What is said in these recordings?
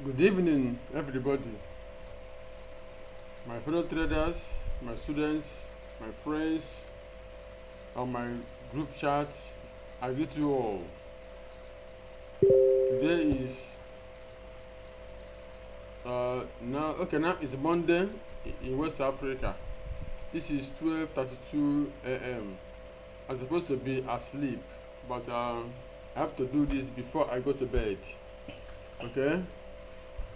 Good evening, everybody. My fellow traders, my students, my friends, on my group chat, I greet you all. Today is now it's Monday in West Africa. This is 12:32 a.m. I'm supposed to be asleep, but I have to do this before I go to bed. Okay,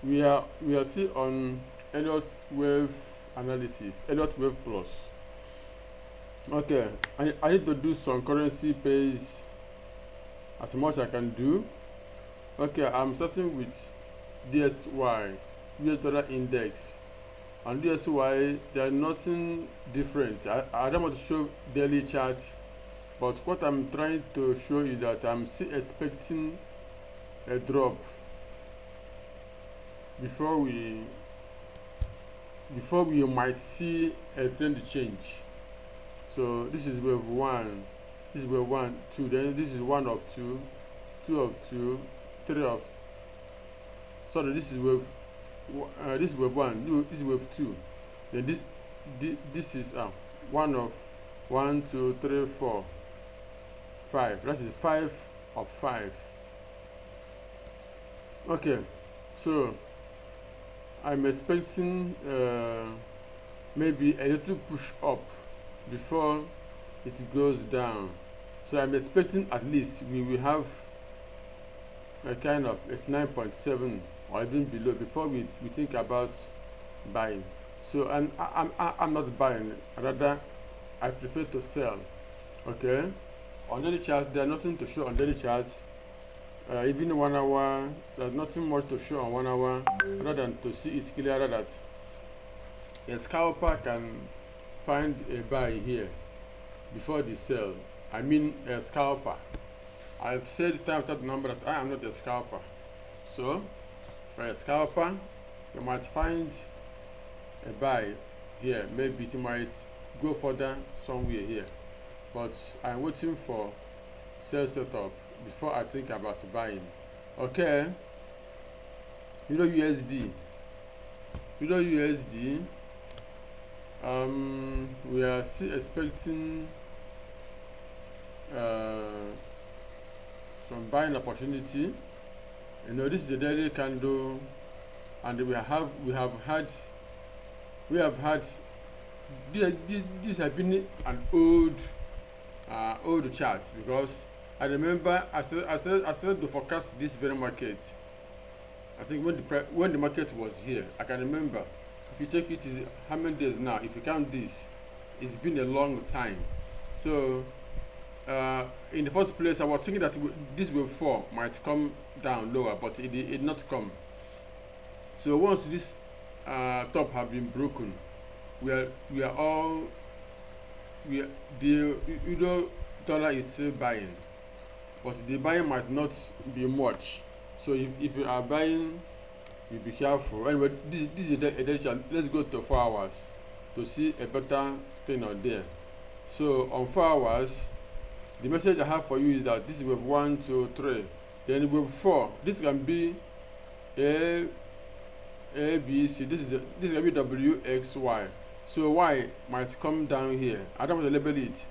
we are still on Elliot wave analysis, Elliot wave plus. Okay, I need to do some currency pairs as much I can do. Okay, I'm starting with DXY, US dollar index. On DXY, there's nothing different. I don't want to show daily chart, but what I'm trying to show is that I'm still expecting a drop before we might see a trend change. So this is wave 1, this is wave 1, 2, then this is 1 of 2, 2 of 2, 3 of, sorry, this is wave 1, this is wave 2, then this is 1 of 1, 2, 3, 4, 5, that is 5 of 5. Okay, so I'm expecting maybe a little push up before it goes down. So I'm expecting at least we will have a kind of 9.7 or even below before we think about buying. So I'm not buying, rather I prefer to sell. Okay, on daily chart there's nothing to show on daily chart. Even 1 hour, there's nothing much to show on 1 hour, rather than to see it clearer that a scalper can find a buy here before the sell. I mean a scalper. I've said time after number that I am not a scalper. So for a scalper, you might find a buy here. Maybe it might go further somewhere here. But I'm waiting for sell setup before I think about buying. Okay, EURUSD, we are still expecting some buying opportunity. You know, this is a daily candle, and we have had this has been an old chart, because I remember I started to forecast this very market. I think when the market was here, I can remember. If you check it, is how many days now? If you count this, it's been a long time. So in the first place, I was thinking that this wave 4 might come down lower, but it did not come. So once this top have been broken, the euro dollar is still buying, but the buying might not be much. So if you are buying, you be careful. Anyway, this is a daily chart. Let's go to 4 hours to see a better thing on there. So on 4 hours, the message I have for you is that this is wave 1, 2, 3. Then wave 4, this can be A, B, C. This can be W, X, Y. So Y might come down here. I don't want to label it.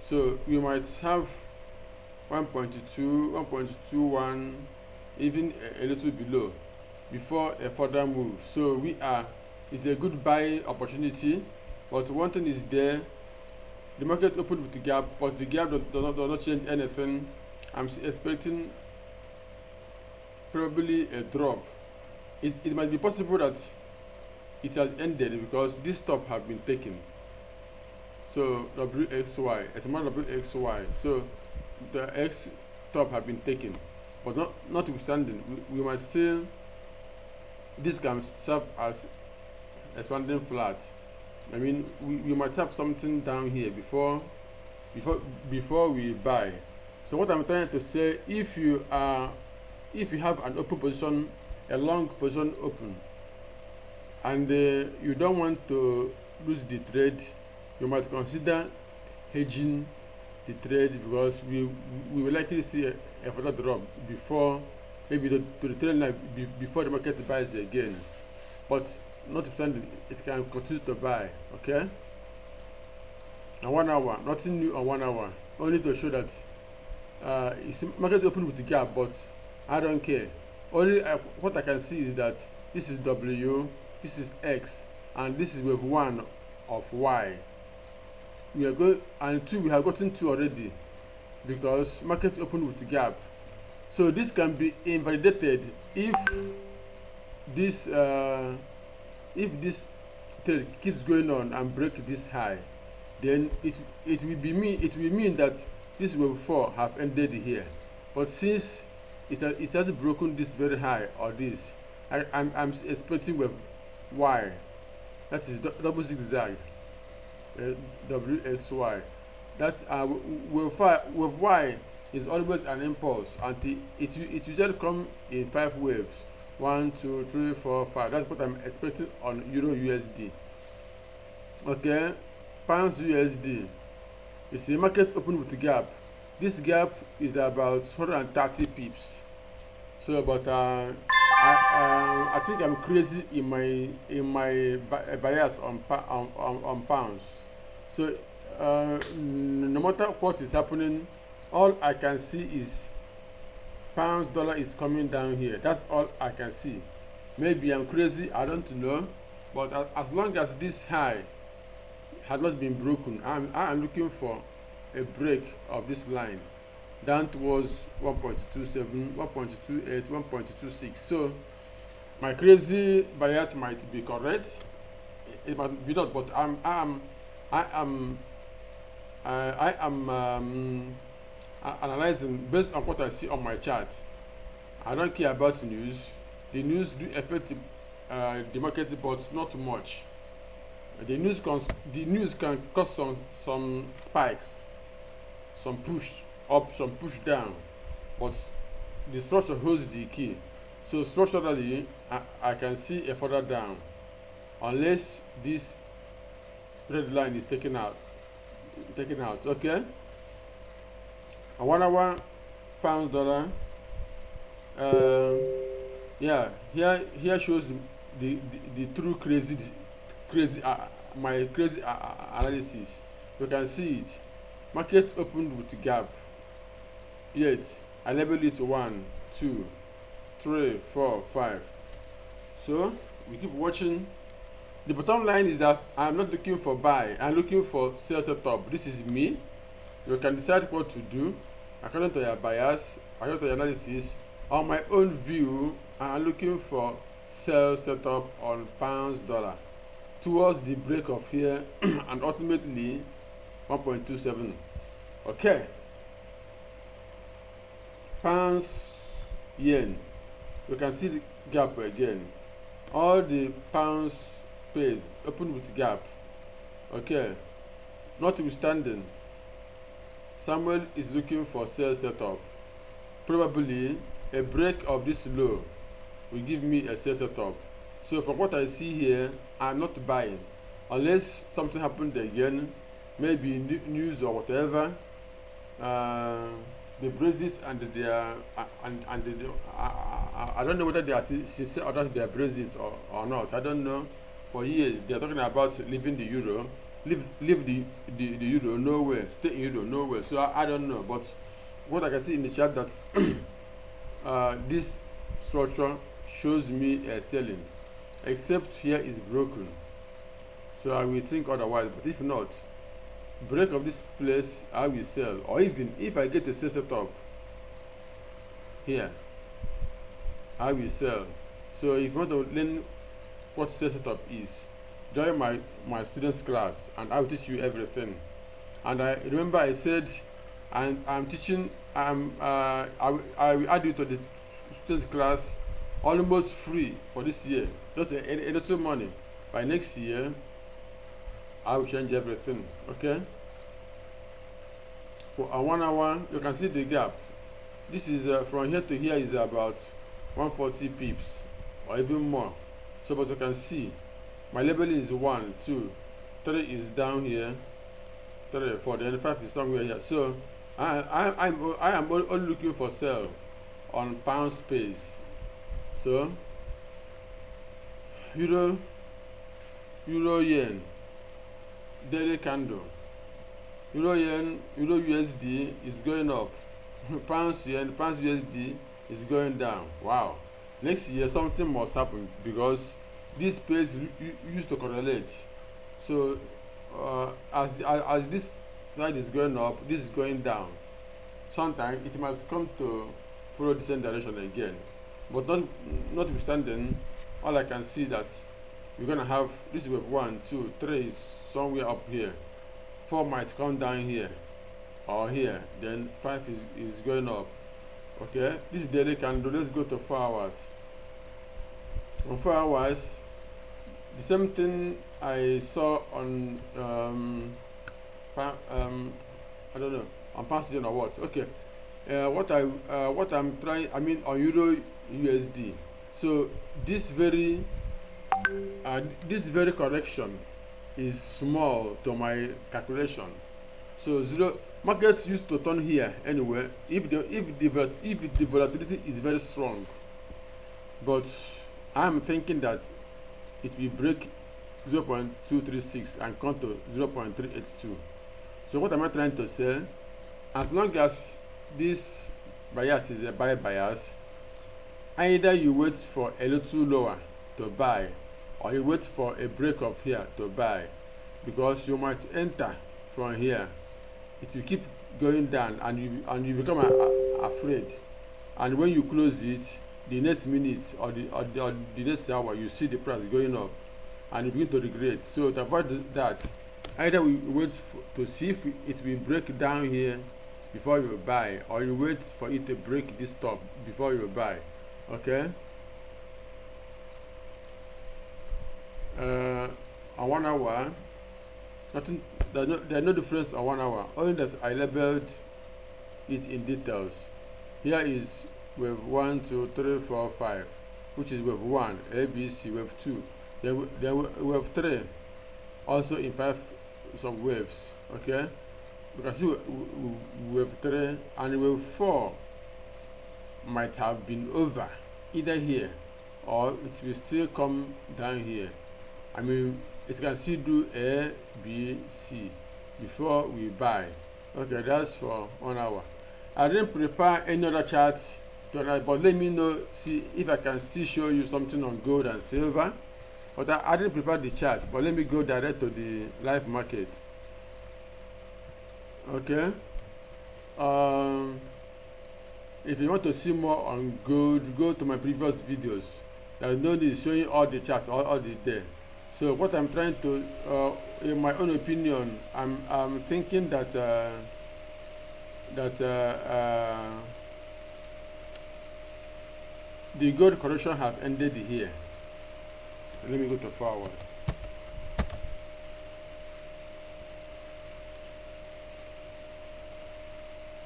So we might have 1.2, 1.21, even a little below before a further move. So it's a good buy opportunity, but one thing is there, the market opened with the gap, but the gap does not change anything. I'm expecting probably a drop. It might be possible that it has ended because this top have been taken. So WXY, it's a matter of WXY. So the X top have been taken, but notwithstanding, we might still, this can serve as expanding flat. I mean, we might have something down here before we buy. So what I'm trying to say, if you have an open position, a long position open, and you don't want to lose the trade, you might consider hedging the trade, because we will likely see a further drop before maybe to the trend line before the market buys again. But notwithstanding, it can continue to buy. Okay. On 1 hour, nothing new on 1 hour. Only to show that market open with the gap, but I don't care. Only what I can see is that this is W, this is X, and this is wave 1 of Y. We are going, and 2 we have gotten 2 already because market opened with the gap. So this can be invalidated if this trade keeps going on and break this high. Then it will mean that this wave 4 have ended here. But since it has broken this very high or this, I'm expecting wave Y, that is double zigzag, WXY. That wave Y is always an impulse until it usually come in 5 waves. 1, 2, 3, 4, 5. That's what I'm expecting on Euro USD. Okay, pounds USD. You see, market open with the gap. This gap is about 130 pips. So, but I think I'm crazy in my bias on pounds. So, no matter what is happening, all I can see is pounds dollar is coming down here. That's all I can see. Maybe I'm crazy, I don't know. But as long as this high has not been broken, I am looking for a break of this line down towards 1.27, 1.28, 1.26. So my crazy bias might be correct. It might be not, but I am analyzing based on what I see on my chart. I don't care about news. The news do affect the market, but not too much. The news can cause some spikes, some push up, some push down, but the structure holds the key. So structurally, I can see a further down, unless this red line is taken out. Okay. A 1 hour pounds dollar. Yeah, here shows the true crazy my crazy analysis. You can see it. Market opened with gap. Yet I label it 1, 2, 3, 4, 5. So we keep watching. The bottom line is that I'm not looking for buy. I'm looking for sell setup. This is me. You can decide what to do according to your bias, according to your analysis. On my own view, I'm looking for sell setup on pounds dollar towards the break of here and ultimately 1.27. Okay. Pounds yen. You can see the gap again. All the pounds pairs open with gap. Okay. Notwithstanding, Samuel is looking for sell setup. Probably a break of this low will give me a sell setup. So from what I see here, I'm not buying unless something happened again, maybe news or whatever. They brace it and they are I don't know whether they are sincere or that they are brace it or not. I don't know. For years they are talking about leaving the euro, leave the euro nowhere, stay in euro nowhere. So I don't know, but what I can see in the chart that this structure shows me a selling, except here is broken. So I will think otherwise, but if not, break of this place I will sell, or even if I get a sell setup here, I will sell. So if you want to learn what sell setup is, join my students class and I will teach you everything. And I remember I said I'm teaching, I will add you to the students class almost free for this year, just a little money. By next year I will change everything. Okay. For a 1 hour, you can see the gap. This is from here to here is about 140 pips or even more. So, but you can see my labeling is 1, 2, 3 is down here, 3, 4, then 5 is somewhere here. So I am only looking for sell. on pound space. So euro yen daily candle, euro USD is going up, pounds USD is going down. Wow, next year something must happen because this pace used to correlate. So as this side is going up, this is going down. Sometimes it must come to follow the same direction again, but notwithstanding, all I can see that we're gonna have this wave 1, 2, 3 is somewhere up here, 4 might come down here or here, then 5 is going up. Okay, this is daily candle. Let's go to 4 hours. On 4 hours, the same thing I saw on I don't know, on past season or what. Okay, what I'm trying, I mean on euro USD. So this very correction is small to my calculation. So zero markets used to turn here anyway if the volatility is very strong, but I'm thinking that it will break 0.236 and come to 0.382. So what am I trying to say? As long as this bias is a buy bias, either you wait for a little lower to buy, or you wait for a break of here to buy, because you might enter from here, it will keep going down and you become afraid, and when you close it, the next minute or the next hour, you see the price going up and you begin to regret. So to avoid that, either we wait to see if it will break down here before you buy, or you wait for it to break this top before you buy. Okay, on 1 hour, nothing, there's no difference on 1 hour, only that I labeled it in details. Here is wave 1, 2, 3, 4, 5, which is wave 1, ABC, wave 2, then wave 3, also in 5 some waves. Okay, you can see wave 3 and wave 4 might have been over either here, or it will still come down here. I mean, it can still do A, B, C before we buy. Okay, that's for 1 hour. I didn't prepare any other charts tonight, but let me know, see if I can still show you something on gold and silver. But I didn't prepare the chart, but let me go direct to the live market. Okay, if you want to see more on gold, go to my previous videos. There's no need showing all the charts all the day. So what I'm trying to, in my own opinion, I'm thinking that the gold correction have ended here. Let me go to 4 hours.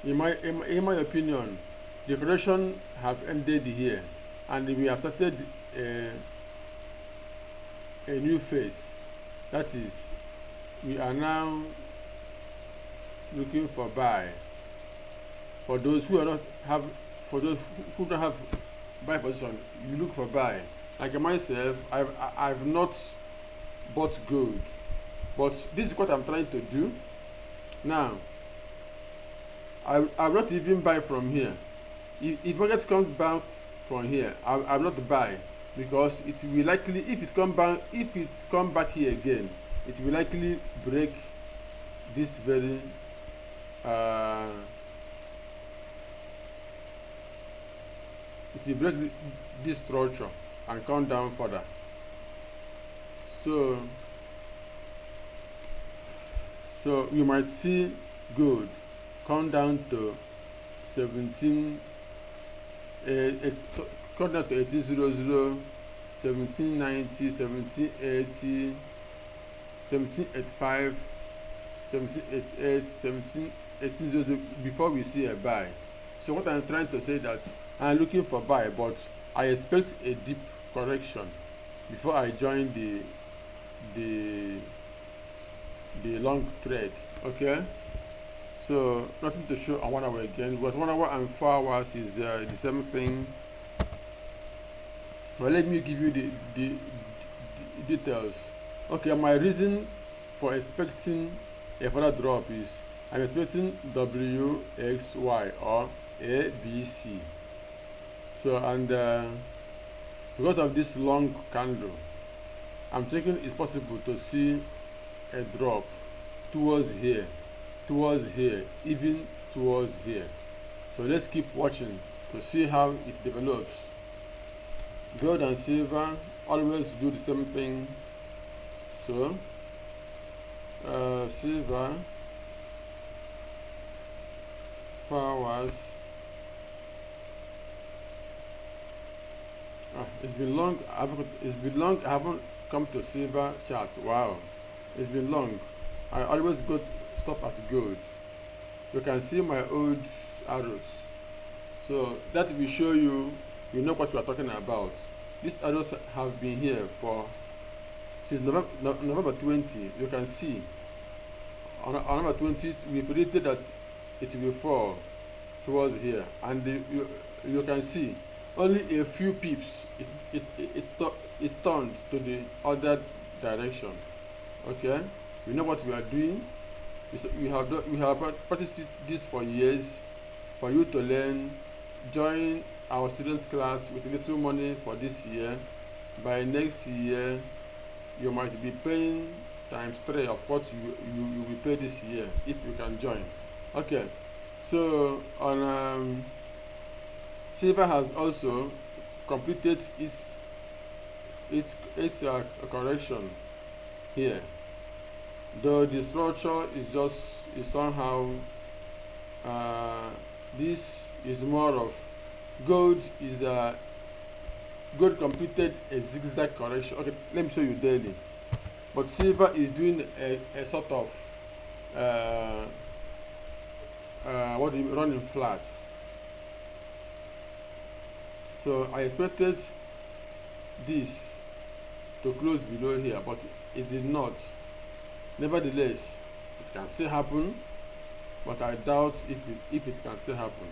In my opinion, the correction have ended here, and we have started a new phase. That is, we are now looking for buy. For those who don't have buy position, you look for buy. Like myself, I've not bought gold, but this is what I'm trying to do now. I will not even buy from here. If market comes back from here, I will not buy, because it will likely, if it come back here again, it will likely break this very it will break this structure and come down further. So you might see gold come down to 17, come down to 1800, 1790, 1780, 1785, 1788, 1800 before we see a buy. So what I'm trying to say that I'm looking for buy, but I expect a deep correction before I join the long trade. Okay, So nothing to show on 1 hour again, because 1 hour and 4 hours is the same thing. But let me give you the details. Okay, my reason for expecting a further drop is I'm expecting WXY or ABC. So, and because of this long candle, I'm thinking it's possible to see a drop towards here, even towards here. So let's keep watching to see how it develops. Gold and silver always do the same thing. So silver 4 hours. It's been long. I haven't come to silver chart. Wow, it's been long. I always stop at gold. You can see my old arrows. So that will show you know what we are talking about. These arrows have been here since November 20. You can see on November 20 we predicted that it will fall towards here, and you can see only a few pips it turned to the other direction. Okay, we know what we are doing. We have practiced this for years. For you to learn, join our students class with little money for this year. By next year you might be paying ×3 of what you will pay this year if you can join. Okay, so on silver has also completed its correction here, though the structure is somehow this is more of gold. Gold completed a zigzag correction. Okay, let me show you daily. But silver is doing a sort of running flat. So I expected this to close below here, but it did not. Nevertheless, it can still happen, but I doubt if it can still happen.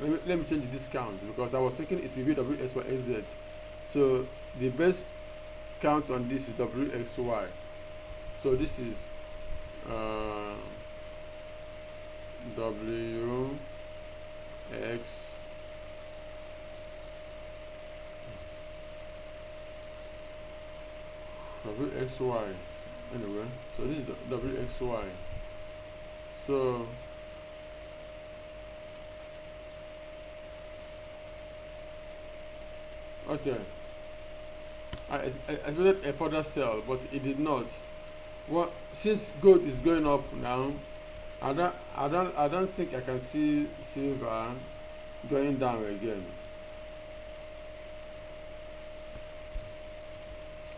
Let me change the discount, because I was thinking it will be WXYZ. So the best count on this is WXY. So this is WXY. Anyway, so this is WXY. So okay, I expected a further sell, but it did not. Well, since gold is going up now, I don't think I can see silver going down again.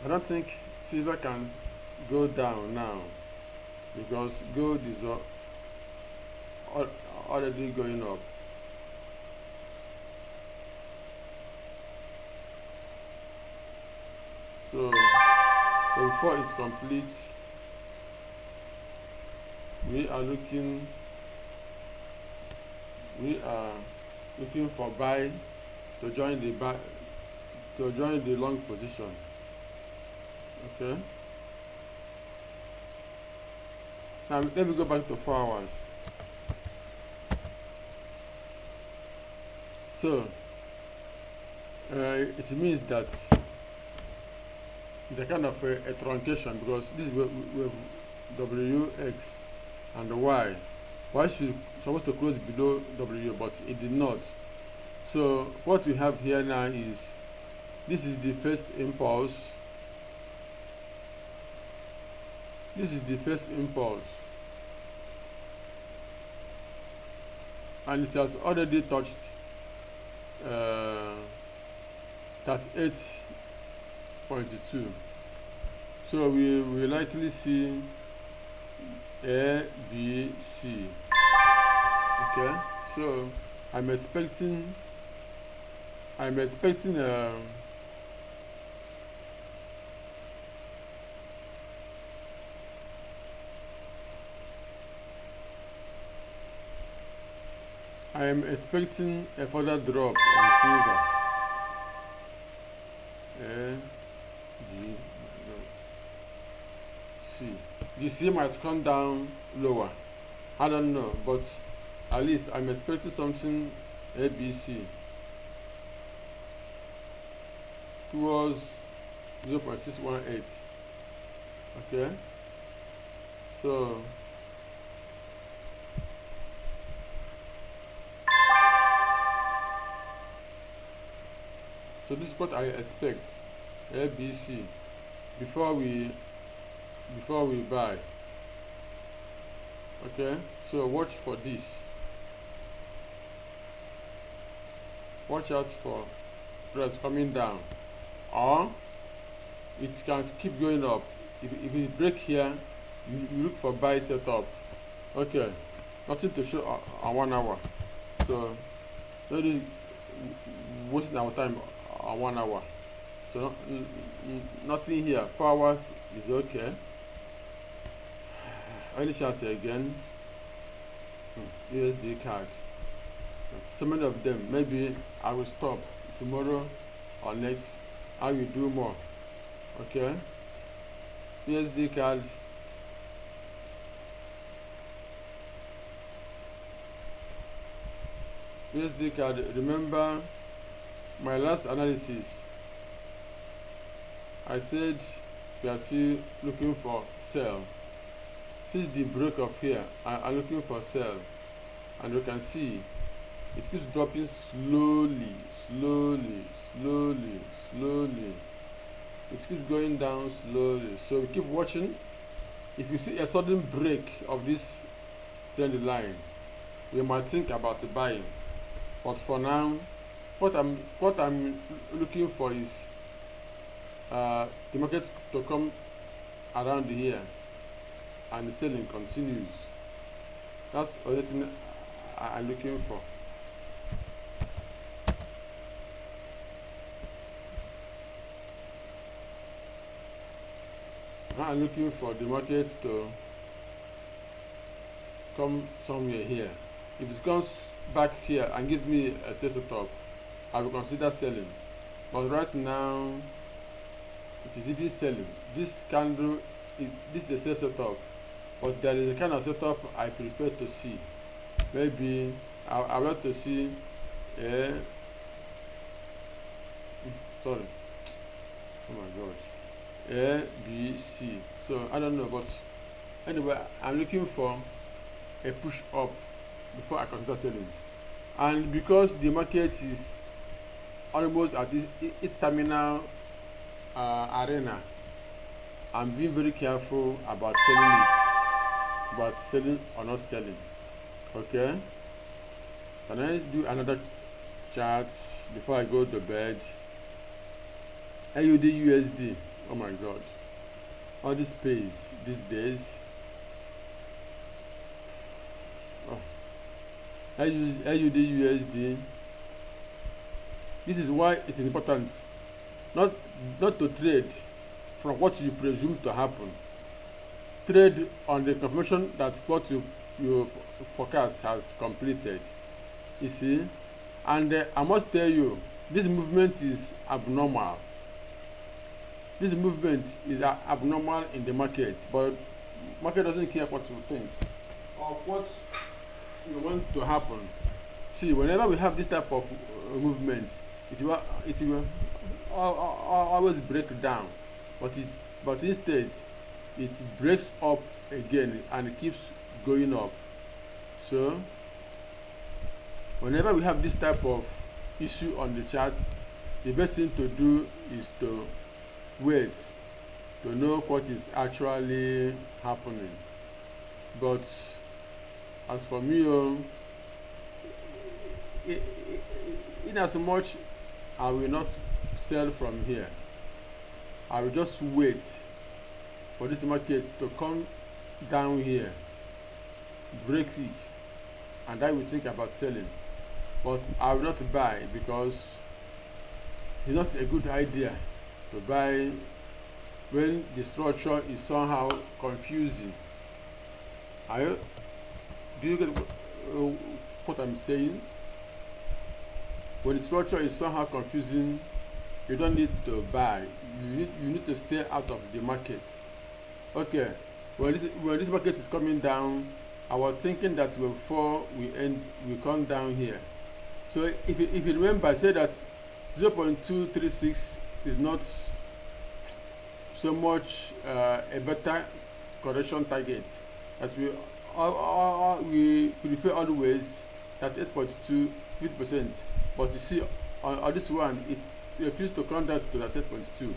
I don't think silver can go down now, because gold is already going up. So before it's complete, we are looking for buy to join the long position. Okay, now let me go back to 4 hours. So it means that it's a kind of a truncation, because this is with WX and the Y. Y should supposed to close below W, but it did not. So what we have here now is, this is the first impulse. And it has already touched 38.2. So we will likely see A, B, C. Okay, so I'm expecting I am expecting a further drop on silver. C. The C might come down lower. I don't know, but at least I'm expecting something ABC towards 0.618. Okay, so this is what I expect, ABC, before we buy. Okay, so watch for this. Watch out for price coming down, or it can keep going up. If it break here, you look for buy setup. Okay, nothing to show on 1 hour, so don't really waste our time on 1 hour. So nothing here. 4 hours is okay. Any chart again. USDCAD. So many of them. Maybe I will stop tomorrow or next. I will do more. Okay. USDCAD. USDCAD. Remember my last analysis. I said we are still looking for sell. Since the break of here, I'm looking for sell, and you can see it keeps dropping slowly. It keeps going down slowly. So we keep watching. If you see a sudden break of this trend line, we might think about buying. But for now, what I'm looking for is the market to come around here and the selling continues. That's the only thing I'm looking for. Now I'm looking for the market to come somewhere here. If it comes back here and give me a sell setup, I will consider selling. But right now, it is even selling. This candle, this is a sell setup, but there is a kind of setup I prefer to see. Maybe I would like to see a sorry, oh my god, A, B, C. So I don't know, but anyway, I'm looking for a push up before I consider selling. And because the market is almost at its terminal arena, I'm being very careful about selling or not selling. Okay, can I do another chart before I go to bed? AUD USD. Oh my god, all this pays these days. AUD USD. This is why it is important not to trade from what you presume to happen. Trade on the confirmation that what your forecast has completed. You see, and I must tell you, this movement is abnormal. This movement is abnormal in the market, but market doesn't care what you think or what you want to happen. See, whenever we have this type of movement, it will always break down, but instead it breaks up again and it keeps going up. So whenever we have this type of issue on the chart, the best thing to do is to wait to know what is actually happening. But as for me, in as much I will not sell from here, I will just wait for this market to come down here, break it, and I will think about selling. But I will not buy, because it's not a good idea to buy when the structure is somehow confusing. Do you get what I'm saying. When the structure is somehow confusing, you don't need to buy. You need to stay out of the market. Okay, when this market is coming down, I was thinking that before we come down here. So if you remember, I said that 0.236 is not so much a better correction target, that we prefer always that 8.2 50%. But you see on this one, it refused to come down to that 8.2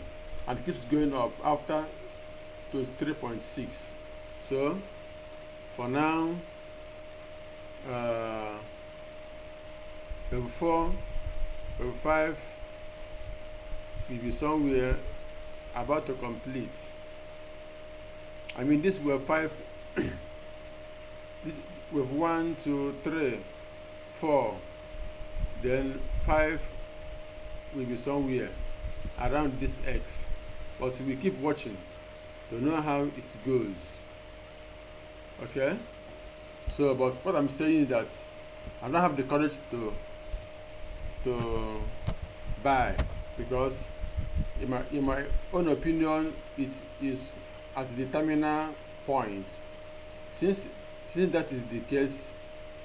and keeps going up after to 3.6. So for now, level 4, level 5 will be somewhere about to complete. I mean, this wave 5, wave 1, 2, 3, 4, then 5 will be somewhere around this X. But we keep watching to know how it goes. Okay? So, but what I'm saying is that I don't have the courage to buy, because in my own opinion, it is at the terminal point. Since that is the case,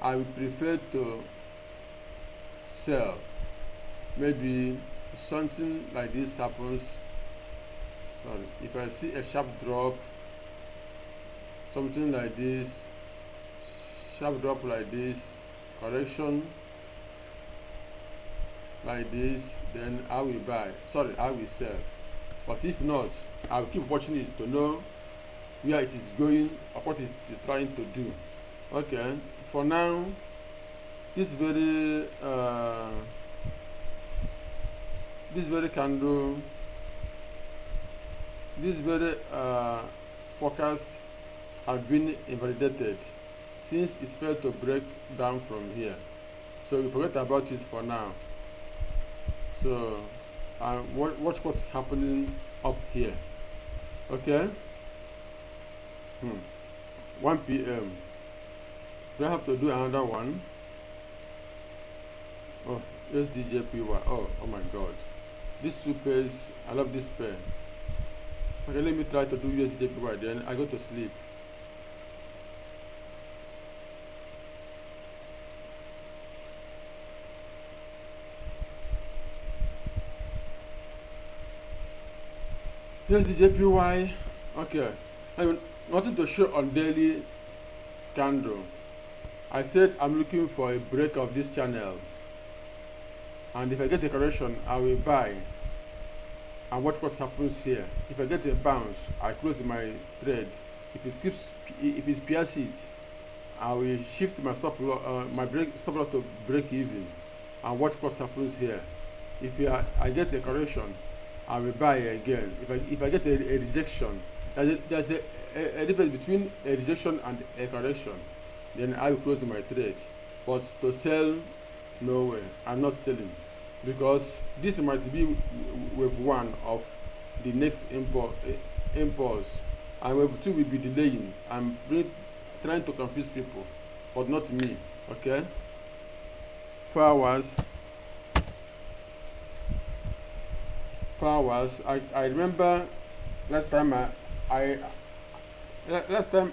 I would prefer to sell. Maybe something like this happens. Sorry, if I see a sharp drop, something like this, sharp drop like this, correction like this, then I will buy. Sorry, I will sell. But if not, I will keep watching it to know where it is going or what it is trying to do. Okay, for now, this very candle, this very forecast has been invalidated since it failed to break down from here. So we forget about it for now. So watch what's happening up here. Okay. 1 p.m. Do I have to do another one? Oh, USDJPY. Oh my God. These two pairs, I love this pair. Okay, let me try to do USDJPY, then I go to sleep. USDJPY. Okay. I mean, nothing to show on daily candle. I said I'm looking for a break of this channel, and if I get a correction, I will buy and watch what happens here. If I get a bounce, I close my trade. If it pierces it, I will shift my stop loss to break even and watch what happens here. If I get a correction, I will buy again. If I get a rejection, there's a difference between a rejection and a correction, then I will close my trade. But to sell, no way. I'm not selling, because this might be wave 1 of the next impulse, and wave 2 will be delaying. I'm trying to confuse people, but not me. Okay. 4 hours. 4 hours. I remember last time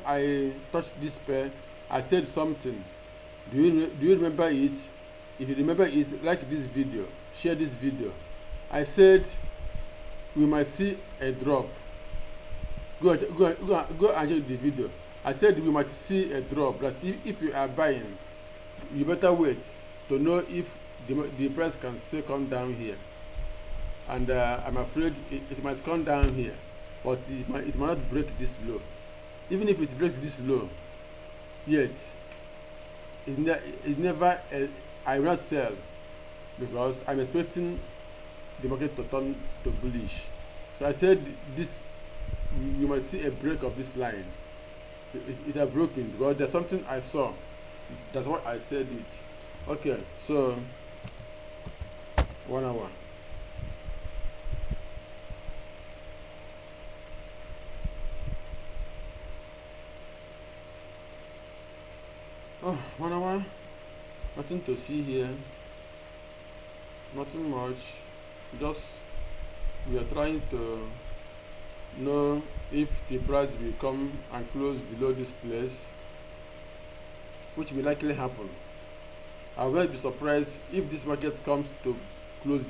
I touched this pair, I said something. Do you remember it? If you remember it, like this video, share this video. I said we might see a drop. Go and check the video. I said we might see a drop, but if you are buying, you better wait to know if the price can still come down here. And I'm afraid it might come down here, but it might not break this low. Even if it breaks this low, yet it's never I will not sell, because I'm expecting the market to turn to bullish. So I said this, you might see a break of this line. It has broken because there's something I saw. That's what I said it. Okay, so 1 hour. Oh, 1 hour. Nothing to see here, nothing much, just we are trying to know if the price will come and close below this place, which will likely happen. I will be surprised if this market comes to close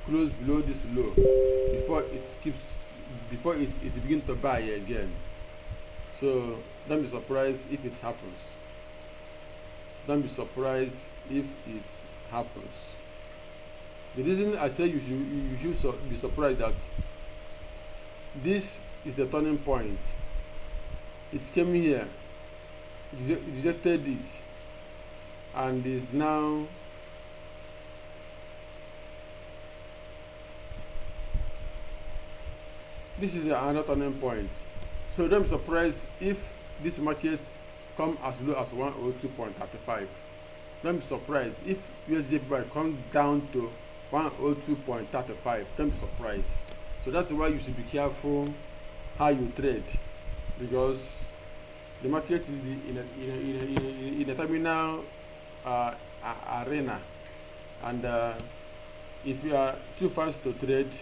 below this low before it begins to buy again. So don't be surprised if it happens. Don't be surprised if it happens. The reason I say you should be surprised that this is the turning point. It came here, rejected it, and is now this is another turning point. So don't be surprised if this market come as low as 102.35. Don't be surprised if USDJPY comes down to 102.35. Don't be surprised. So that's why you should be careful how you trade, because the market is in a terminal arena, and if you are too fast to trade,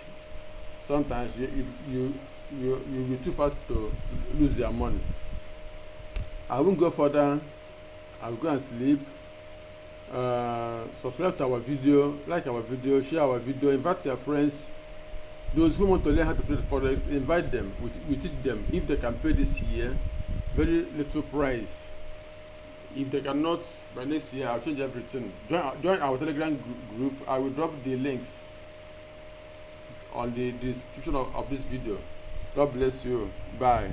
sometimes you be too fast to lose your money. I won't go further. I'll go and sleep. Subscribe to our video, like our video, share our video, invite your friends. Those who want to learn how to trade forex, invite them. We teach them. If they can pay this year, very little price. If they cannot, by next year I'll change everything. Join our Telegram group. I will drop the links on the description of this video. God bless you. Bye.